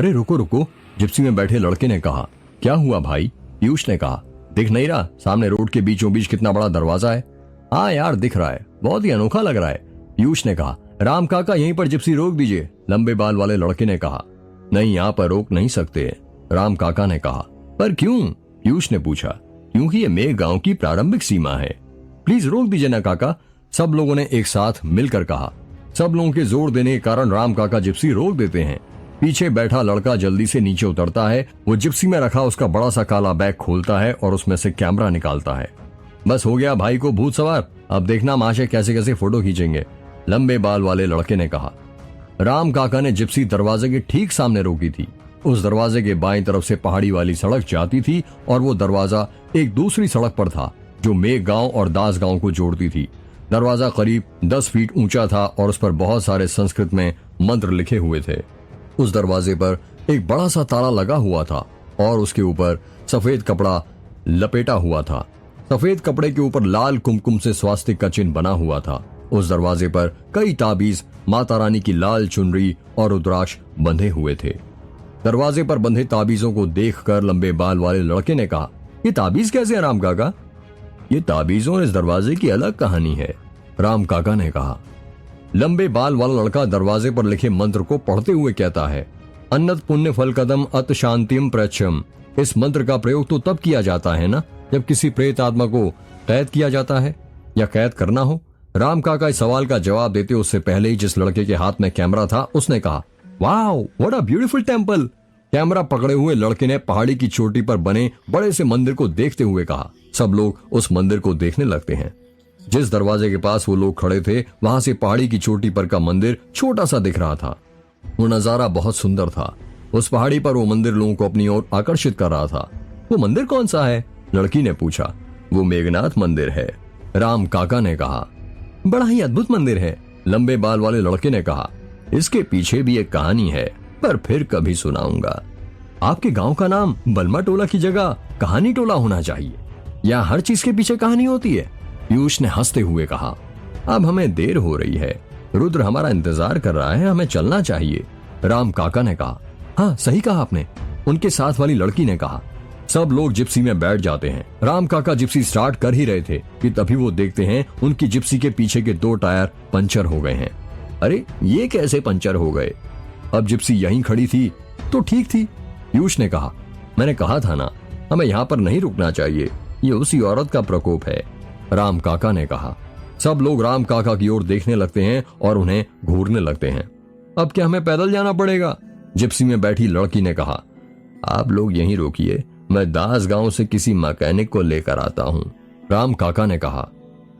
अरे रुको रुको, जिप्सी में बैठे लड़के ने कहा। क्या हुआ भाई? पीयूष ने कहा। दिख नहीं रहा सामने रोड के बीचों बीच कितना बड़ा दरवाजा है? हाँ यार दिख रहा है, बहुत ही अनोखा लग रहा है, पीयूष ने कहा। राम काका यहीं पर जिप्सी रोक दीजिए, लंबे बाल वाले लड़के ने कहा। नहीं, यहाँ पर रोक नहीं सकते, राम काका ने कहा। पर क्यों? पीयूष ने पूछा। क्योंकि ये मेघ गांव की प्रारंभिक सीमा है। प्लीज रोक दीजिए ना काका, सब लोगों ने एक साथ मिलकर कहा। सब लोगों के जोर देने के कारण राम काका जिप्सी रोक देते हैं। पीछे बैठा लड़का जल्दी से नीचे उतरता है। वो जिप्सी में रखा उसका बड़ा सा काला बैग खोलता है और उसमें से कैमरा निकालता है। बस हो गया भाई को भूत सवार, अब देखना महाशय कैसे कैसे फोटो खींचेंगे, लंबे बाल वाले लड़के ने कहा। राम काका ने जिप्सी दरवाजे के ठीक सामने रोकी थी। उस दरवाजे के बाईं तरफ से पहाड़ी वाली सड़क जाती थी और वो दरवाजा एक दूसरी सड़क पर था जो मेघ गांव और दास गांव को जोड़ती थी। दरवाजा करीब 10 फीट ऊंचा था और उस पर बहुत सारे संस्कृत में मंत्र लिखे हुए थे। उस दरवाजे पर एक बड़ा सा ताला लगा हुआ था और उसके ऊपर सफेद कपड़ा लपेटा हुआ था। सफेद कपड़े के ऊपर लाल कुमकुम से स्वास्तिक का चिन्ह बना हुआ था। उस दरवाजे पर कई ताबीज, माता रानी की लाल चुनरी और रुद्राक्ष बंधे हुए थे। दरवाजे पर बंधे ताबीजों को देखकर लंबे बाल वाले लड़के ने कहा, ये ताबीज कैसे है राम काका? ये ताबीजों और इस दरवाजे की अलग कहानी है, राम काका ने कहा। लंबे बाल वाला लड़का दरवाजे पर लिखे मंत्र को पढ़ते हुए कहता है, अन्नत पुण्य फल कदम अत शांतिम प्रच्छम। इस मंत्र का प्रयोग तो तब किया जाता है ना जब किसी प्रेत आत्मा को कैद किया जाता है या कैद करना हो। राम काका इस सवाल का जवाब देते उससे पहले ही जिस लड़के के हाथ में कैमरा था उसने कहा, wow what a beautiful temple. Camera पकड़े हुए लड़के ने पहाड़ी की चोटी पर बने बड़े से मंदिर को देखते हुए कहा। सब लोग उस मंदिर को देखने लगते हैं। जिस दरवाजे के पास वो लोग खड़े थे वहां से पहाड़ी की चोटी पर का मंदिर छोटा सा दिख रहा था। वो नजारा बहुत सुंदर था। उस पहाड़ी पर वो मंदिर लोगों को अपनी ओर आकर्षित कर रहा था। वो मंदिर कौन सा है? लड़की ने पूछा। वो मेघनाथ मंदिर है, राम काका ने कहा। बड़ा ही अद्भुत मंदिर है, लंबे बाल वाले लड़के ने कहा। इसके पीछे भी एक कहानी है, पर फिर कभी सुनाऊंगा। आपके गांव का नाम बलमा टोला की जगह कहानी टोला होना चाहिए। या हर चीज के पीछे कहानी होती है, पीयूष ने हंसते हुए कहा। अब हमें देर हो रही है, रुद्र हमारा इंतजार कर रहा है, हमें चलना चाहिए, राम काका ने कहा। हाँ सही कहा आपने, उनके साथ वाली लड़की ने कहा। सब लोग जिप्सी में बैठ जाते हैं। राम काका जिप्सी स्टार्ट कर ही रहे थे कि तभी वो देखते हैं उनकी जिप्सी के पीछे के 2 टायर पंचर हो गए हैं। अरे ये कैसे पंचर हो गए? अब जिप्सी यहीं खड़ी थी तो ठीक थी, पीयूष ने कहा। मैंने कहा था ना, हमें यहाँ पर नहीं रुकना चाहिए, ये उसी औरत का प्रकोप है, राम काका ने कहा। सब लोग राम काका की ओर देखने लगते हैं और उन्हें घूरने लगते हैं। अब क्या हमें पैदल जाना पड़ेगा? जिप्सी में बैठी लड़की ने कहा। आप लोग यहीं रोकिए, मैं दास गांव से किसी मैकेनिक को लेकर आता हूँ, राम काका ने कहा।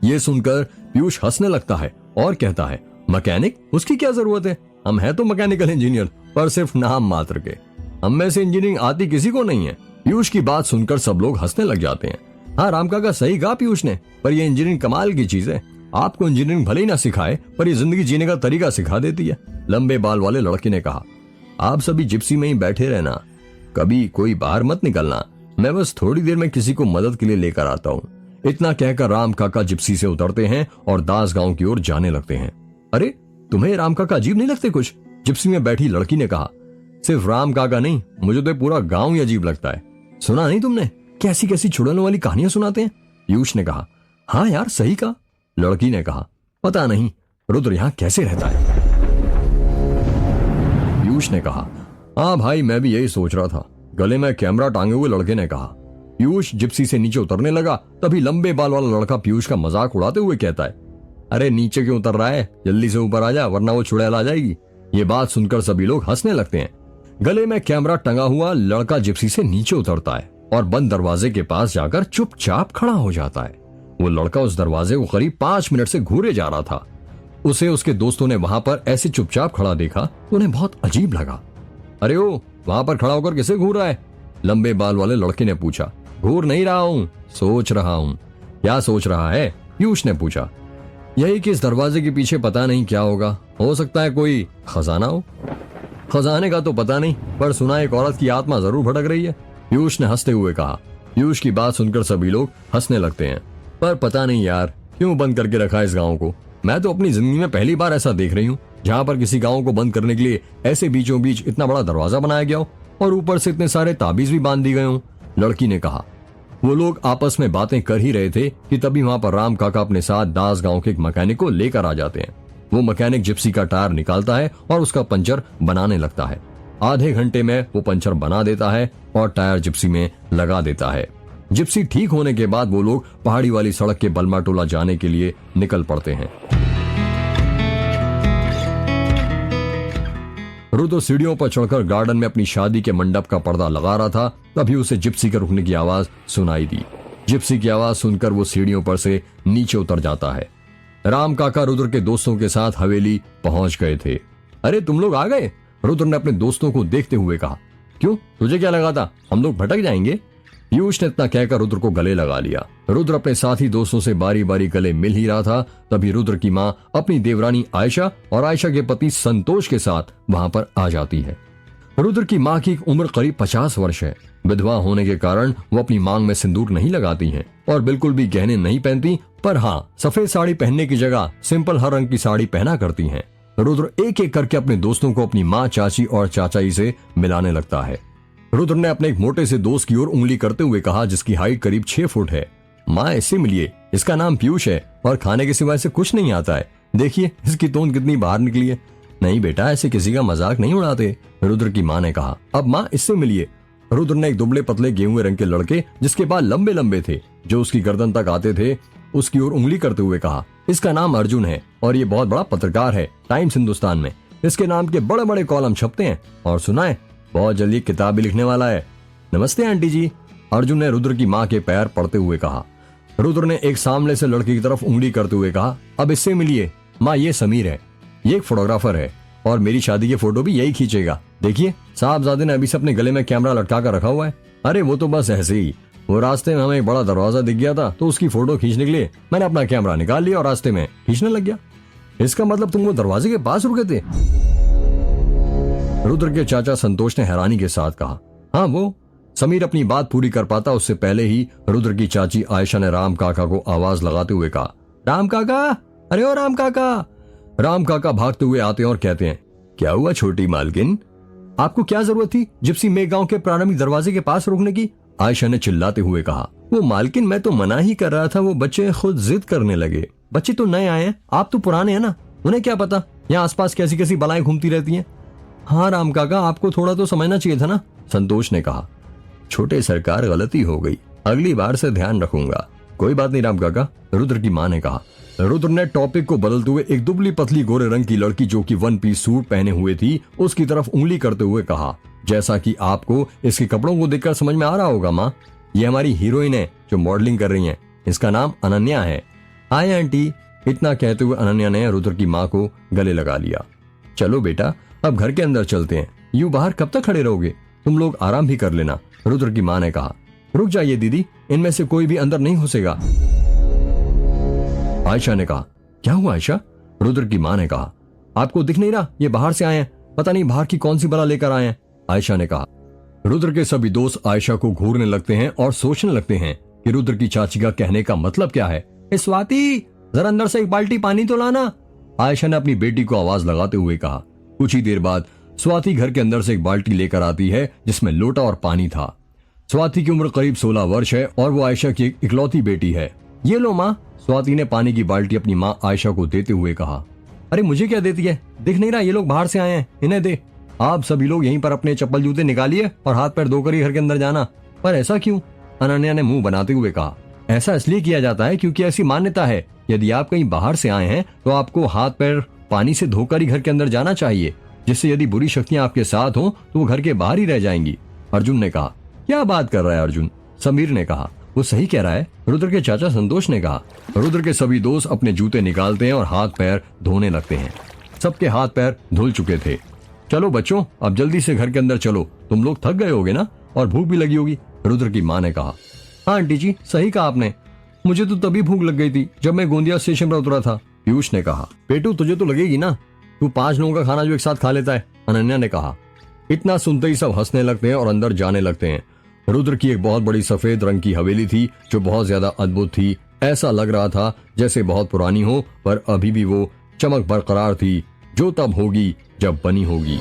यह सुनकर पीयूष हंसने लगता है और कहता है, मैकेनिक? उसकी क्या जरूरत है? हम हैं तो मैकेनिकल इंजीनियर, पर सिर्फ नाम मात्र के। हम में से इंजीनियरिंग आती किसी को नहीं है। पीयूष की बात सुनकर सब लोग हंसने लग जाते हैं। हाँ राम काका सही कहा पीयूष ने, पर यह इंजीनियरिंग कमाल की चीज है। आपको इंजीनियरिंग भले ही ना सिखाए, पर यह जिंदगी जीने का तरीका सिखा देती है, लंबे बाल वाले लड़के ने कहा। आप सभी जिप्सी में ही बैठे रहना, कभी कोई बाहर मत निकलना, मैं बस थोड़ी देर में किसी को मदद के लिए लेकर आता हूँ। इतना कहकर राम काका जिप्सी से उतरते हैं और दास गांव की ओर जाने लगते हैं। अरे तुम्हें राम काका अजीब नहीं लगते कुछ? जिप्सी में बैठी लड़की ने कहा। सिर्फ राम काका नहीं, मुझे तो पूरा गांव ही अजीब लगता है। सुना नहीं तुमने कैसी कैसी छुड़ाने वाली कहानियां सुनाते हैं? पीयूष ने कहा। हाँ यार सही कहा, लड़की ने कहा। पता नहीं रुद्र यहाँ कैसे रहता है, पीयूष ने कहा। हाँ भाई मैं भी यही सोच रहा था, गले में कैमरा टांगे हुए लड़के ने कहा। पीयूष जिप्सी से नीचे उतरने लगा, तभी लंबे बाल वाला लड़का पीयूष का मजाक उड़ाते हुए कहता है, अरे नीचे क्यों उतर रहा है, जल्दी से ऊपर आ जा वरना वो चुड़ैल आ जाएगी। ये बात सुनकर सभी लोग हंसने लगते हैं। गले में कैमरा टंगा हुआ लड़का जिप्सी से नीचे उतरता है और बंद दरवाजे के पास जाकर चुपचाप खड़ा हो जाता है। वो लड़का उस दरवाजे को करीब 5 मिनट से घूरे जा रहा था। उसे उसके दोस्तों ने वहां पर ऐसे चुपचाप खड़ा देखा तो उन्हें बहुत अजीब लगा। अरे ओ वहां पर खड़ा होकर किसे घूर रहा है? लंबे बाल वाले लड़के ने पूछा। घूर नहीं रहा हूँ, सोच रहा हूँ। क्या सोच रहा है? पीयूष ने पूछा। यही कि इस दरवाजे के पीछे पता नहीं क्या होगा, हो सकता है कोई खजाना हो। खजाने का तो पता नहीं, पर सुना एक औरत की आत्मा जरूर भटक रही है, पीयूष ने हंसते हुए कहा। पीयूष की बात सुनकर सभी लोग हंसने लगते हैं। पर पता नहीं यार क्यों बंद करके रखा है इस गांव को, मैं तो अपनी जिंदगी में पहली बार ऐसा देख रही हूँ। जहाँ पर किसी गांव को बंद करने के लिए ऐसे बीचों बीच इतना बड़ा दरवाजा बनाया गया हो और ऊपर से इतने सारे ताबीज भी बांध दी गए हों। लड़की ने कहा। वो लोग आपस में बातें कर ही रहे थे कि तभी वहां पर राम काका अपने साथ दास गांव के एक मैकेनिक को लेकर आ जाते हैं। वो मैकेनिक जिप्सी का टायर निकालता है और उसका पंचर बनाने लगता है। आधे घंटे में वो पंचर बना देता है और टायर जिप्सी में लगा देता है। जिप्सी ठीक होने के बाद वो लोग पहाड़ी वाली सड़क के बलमा टोला जाने के लिए निकल पड़ते हैं। रुद्र सीढ़ियों पर चढ़कर गार्डन में अपनी शादी के मंडप का पर्दा लगा रहा था, तभी उसे जिप्सी के रुकने की आवाज सुनाई दी। जिप्सी की आवाज सुनकर वो सीढ़ियों पर से नीचे उतर जाता है। राम काका रुद्र के दोस्तों के साथ हवेली पहुंच गए थे। अरे तुम लोग आ गए? रुद्र ने अपने दोस्तों को देखते हुए कहा। क्यों, तुझे क्या लगा था हम लोग भटक जाएंगे? पीयूष ने इतना कहकर रुद्र को गले लगा लिया। रुद्र अपने साथी दोस्तों से बारी बारी गले मिल ही रहा था, तभी रुद्र की माँ अपनी देवरानी आयशा और आयशा के पति संतोष के साथ वहां पर आ जाती है। रुद्र की माँ की उम्र करीब 50 वर्ष है। विधवा होने के कारण वो अपनी मांग में सिंदूर नहीं लगाती हैं और बिल्कुल भी गहने नहीं पहनती, पर हाँ, सफेद साड़ी पहनने की जगह सिंपल हर रंग की साड़ी पहना करती हैं। रुद्र एक एक करके अपने दोस्तों को अपनी माँ, चाची और चाचाई से मिलाने लगता है। रुद्र ने अपने एक मोटे से दोस्त की ओर उंगली करते हुए कहा, जिसकी हाइट करीब 6 फुट है। माँ, इससे मिलिए, इसका नाम पीयूष है और खाने के सिवाय से कुछ नहीं आता है। देखिए इसकी तोंद कितनी बाहर निकली है। नहीं बेटा, ऐसे किसी का मजाक नहीं उड़ाते, रुद्र की माँ ने कहा। अब माँ, इससे मिलिए। रुद्र ने एक दुबले पतले गेहूं रंग के लड़के, जिसके बाल लंबे लंबे थे, जो उसकी गर्दन तक आते थे, उसकी ओर उंगली करते हुए कहा, इसका नाम अर्जुन है और ये बहुत बड़ा पत्रकार है टाइम्स हिंदुस्तान में। इसके नाम के बड़े बड़े कॉलम छपते हैं और सुना है बहुत जल्दी किताब भी लिखने वाला है। नमस्ते आंटी जी, अर्जुन ने रुद्र की माँ के पैर पड़ते हुए कहा। रुद्र ने एक सामने से लड़के की तरफ उंगली करते हुए कहा, अब इससे मिलिए। माँ, ये समीर है, ये एक फोटोग्राफर है और मेरी शादी के फोटो भी यही खींचेगा। देखिए साहबजादे ने अभी से अपने गले में कैमरा लटका कर रखा हुआ है। अरे वो तो बस ऐसे ही, वो रास्ते में हमें एक बड़ा दरवाजा दिख गया था तो उसकी फोटो खींचने के लिए मैंने अपना कैमरा निकाल लिया और रास्ते में खींचने लग गया। इसका मतलब तुम वो दरवाजे के पास रुके थे? रुद्र के चाचा संतोष ने हैरानी के साथ कहा। हाँ वो। समीर अपनी बात पूरी कर पाता उससे पहले ही रुद्र की चाची आयशा ने राम काका को आवाज लगाते हुए कहा, राम काका, अरे ओ राम काका। राम काका भागते हुए आते हैं और कहते हैं, क्या हुआ छोटी मालकिन, आपको क्या जरूरत थी जिप्सी में गांव के प्रारंभिक दरवाजे के पास रुकने की? आयशा ने चिल्लाते हुए कहा। वो मालकिन, मैं तो मना ही कर रहा था, वो बच्चे खुद जिद करने लगे। बच्चे तो नए आए हैं, आप तो पुराने हैं ना, उन्हें क्या पता यहाँ आसपास कैसी कैसी बलाएं घूमती रहती हैं। हाँ राम काका, आपको थोड़ा तो समझना चाहिए था ना, संतोष ने कहा। छोटे सरकार, गलती हो गई, अगली बार से ध्यान रखूंगा। कोई बात नहीं राम काका, रुद्र की माँ ने कहा। रुद्र ने टॉपिक को बदलते हुए एक दुबली पतली गोरे रंग की लड़की जो कि 1 पीस सूट पहने हुए थी, उसकी तरफ उंगली करते हुए कहा, जैसा कि आपको इसके कपड़ों को देखकर समझ में आ रहा होगा माँ, ये हमारी हीरोइन है जो मॉडलिंग कर रही है। इसका नाम अनन्या है। Hi aunty. इतना कहते हुए अनन्या ने रुद्र की माँ को गले लगा लिया। चलो बेटा, अब घर के अंदर चलते हैं, यूं बाहर कब तक खड़े रहोगे? तुम लोग आराम भी कर लेना, रुद्र की माँ ने कहा। रुक जाइए दीदी, इनमें से कोई भी अंदर नहीं घुसेगा, आयशा ने कहा। क्या हुआ आयशा? रुद्र की माँ ने कहा। आपको दिख नहीं रहा, ये बाहर से आए हैं, पता नहीं बाहर की कौन सी बला लेकर आए हैं, आयशा ने कहा। रुद्र के सभी दोस्त आयशा को घूरने लगते हैं और सोचने लगते हैं कि रुद्र की चाची का कहने का मतलब क्या है। स्वाति, जरा अंदर से एक बाल्टी पानी तो लाना, आयशा ने अपनी बेटी को आवाज लगाते हुए कहा। कुछ ही देर बाद स्वाति घर के अंदर से एक बाल्टी लेकर आती है जिसमें लोटा और पानी था। स्वाति की उम्र करीब 16 वर्ष है और वो आयशा की इकलौती बेटी है। ये लो माँ, स्वाति ने पानी की बाल्टी अपनी माँ आयशा को देते हुए कहा। अरे मुझे क्या देती है, दिख नहीं रहा ये लोग बाहर से आए हैं, इन्हें दे। आप सभी लोग यहीं पर अपने चप्पल जूते निकालिए और हाथ पैर धोकर ही घर के अंदर जाना। पर ऐसा क्यों? अनन्या ने मुंह बनाते हुए कहा। ऐसा इसलिए किया जाता है क्योंकि ऐसी मान्यता है, यदि आप कहीं बाहर से आए हैं तो आपको हाथ पैर पानी से धोकर ही घर के अंदर जाना चाहिए, जिससे यदि बुरी शक्तियां आपके साथ हों तो वो घर के बाहर ही रह जाएंगी, अर्जुन ने कहा। क्या बात कर रहा है अर्जुन, समीर ने कहा। वो सही कह रहा है, रुद्र के चाचा संतोष ने कहा। रुद्र के सभी दोस्त अपने जूते निकालते हैं और हाथ पैर धोने लगते हैं। सबके हाथ पैर धुल चुके थे। चलो बच्चों, अब जल्दी से घर के अंदर चलो, तुम लोग थक गए होगे ना और भूख भी लगी होगी, रुद्र की माँ ने कहा। हाँ आंटी जी, सही कहा आपने, मुझे तो तभी भूख लग गई थी जब मैं गोंदिया स्टेशन पर उतरा था, पीयूष ने कहा। पेटू तुझे तो लगेगी ना, तू 5 लोगों का खाना जो एक साथ खा लेता है, अनन्या ने कहा। इतना सुनते ही सब हंसने लगते हैं और अंदर जाने लगते हैं। रुद्र की एक बहुत बड़ी सफेद रंग की हवेली थी जो बहुत ज्यादा अद्भुत थी। ऐसा लग रहा था जैसे बहुत पुरानी हो, पर अभी भी वो चमक बरकरार थी जो तब होगी जब बनी होगी।